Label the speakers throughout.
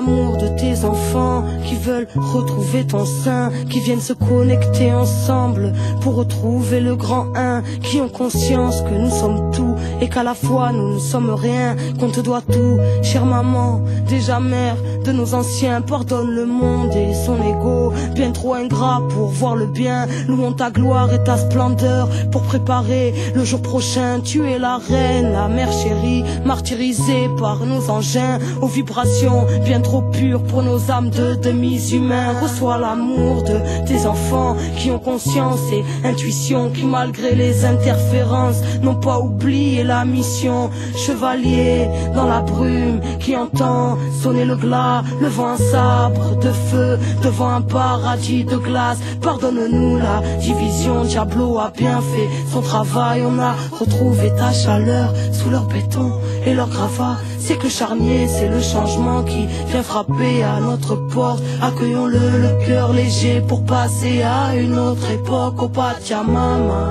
Speaker 1: l'amour de tes enfants qui veulent retrouver ton sein, qui viennent se connecter ensemble pour retrouver le grand un, qui ont conscience que nous sommes tout et qu'à la fois nous ne sommes rien, qu'on te doit tout. Chère maman, déjà mère de nos anciens, pardonne le monde et son ego, bien trop ingrat pour voir le bien. Louons ta gloire et ta splendeur pour préparer le jour prochain. Tu es la reine, la mère chérie, martyrisée par nos engins aux vibrations bien trop pures pour nos âmes de demi-humains. Reçois l'amour de tes enfants qui ont conscience et intuition, qui malgré les interférences n'ont pas oublié la mission. Chevalier dans la brume qui entend sonner le glas, levant un sabre de feu devant un paradis de glace. Pardonne-nous la division, Diablo a bien fait son travail. On a retrouvé ta chaleur sous leur béton et leur gravat. C'est que le charnier, c'est le changement qui vient frapper à notre porte. Accueillons-le, le cœur léger pour passer à une autre époque. Oh Pachamama,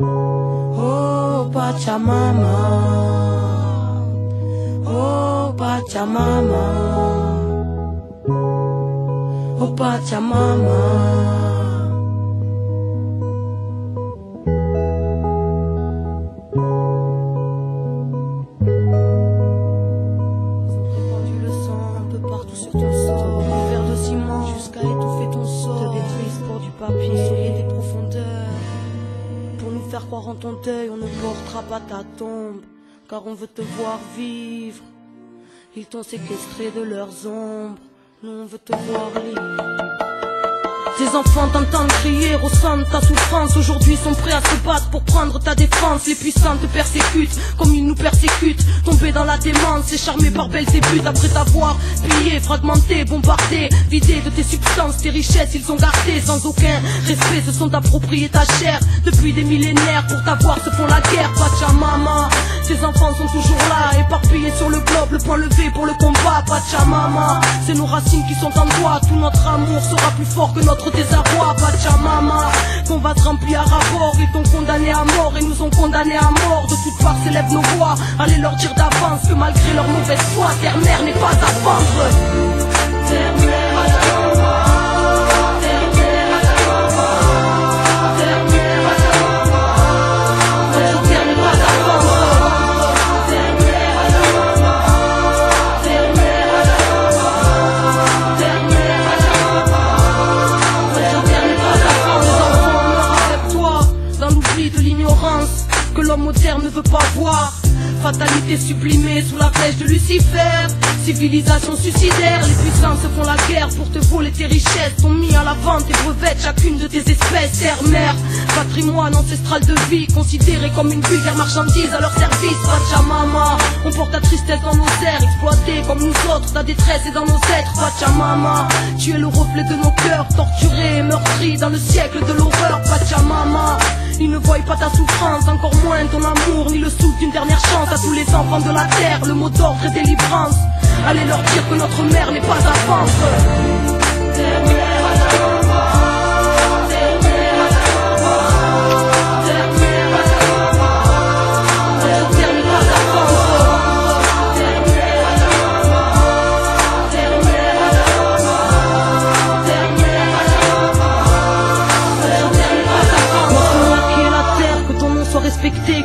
Speaker 1: oh Pachamama, oh Pachamama, oh Pachamama. Sur ton sort, un verre de ciment jusqu'à étouffer ton sort, te détruisent pour du papier, souiller des profondeurs. Pour nous faire croire en ton deuil, on ne portera pas ta tombe, car on veut te voir vivre. Ils t'ont séquestré de leurs ombres, nous on veut te voir libre. Tes enfants t'entendent crier, ressentent ta souffrance. Aujourd'hui sont prêts à se battre pour prendre ta défense. Les puissants te persécutent comme ils nous persécutent. Tombés dans la démence et charmés par belles ébutes. Après t'avoir pillé, fragmenté, bombardé, vidé de tes substances, tes richesses ils ont gardé sans aucun respect, se sont appropriés ta chair. Depuis des millénaires pour t'avoir se font la guerre. Pachamama, tes enfants sont toujours là, éparpillés sur le globe, le point levé pour le combat. Pachamama, c'est nos racines qui sont en toi. Tout notre amour sera plus fort que notre désarroi. Pachamama, qu'on va te remplir à rapport. Ils t'ont condamné à mort et nous ont condamnés à mort. De toutes parts s'élèvent nos voix, allez leur dire d'avance que malgré leur mauvaise foi, terre-mère n'est pas à vendre. Terre-mère que l'homme moderne ne veut pas voir. Fatalité sublimée sous la flèche de Lucifer. Civilisation suicidaire, les puissants se font la guerre pour te voler tes richesses. Sont mis à la vente et brevettent chacune de tes espèces. Terre-mère, patrimoine ancestral de vie, considéré comme une vulgaire marchandise à leur service. Pachamama, on porte ta tristesse dans nos airs, exploités comme nous autres, ta détresse est dans nos êtres. Pachamama, tu es le reflet de nos cœurs, torturés et meurtris dans le siècle de l'horreur. Pachamama, ils ne voient pas ta souffrance, encore moins ton amour, ni le souffle d'une dernière chance à tous les enfants de la terre. Le mot d'ordre est délivrance, allez leur dire que notre mère n'est pas à vendre.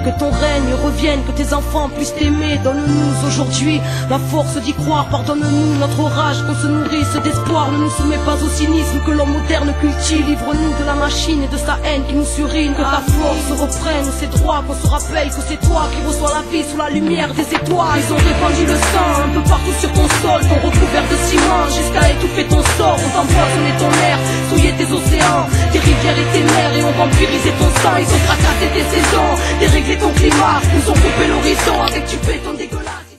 Speaker 1: Que ton règne revienne, que tes enfants puissent t'aimer. Donne-nous aujourd'hui la force d'y croire. Pardonne-nous notre rage, qu'on se nourrisse d'espoir. Ne nous soumets pas au cynisme que l'homme moderne cultive. Livre-nous de la machine et de sa haine qui nous surine. Que ta force reprenne ses droits, qu'on se rappelle que c'est toi qui reçois la vie sous la lumière des étoiles. Ils ont répandu le sang un peu partout sur ton sol, t'ont recouvert de ciment jusqu'à étouffer ton sort. On empoisonné ton air, souillé tes océans, tes rivières et tes mers, et ont vampirisé ton sang. Ils ont fracassé tes saisons, déréglé ton climat, nous ont coupé l'horizon avec du béton dégueulasse.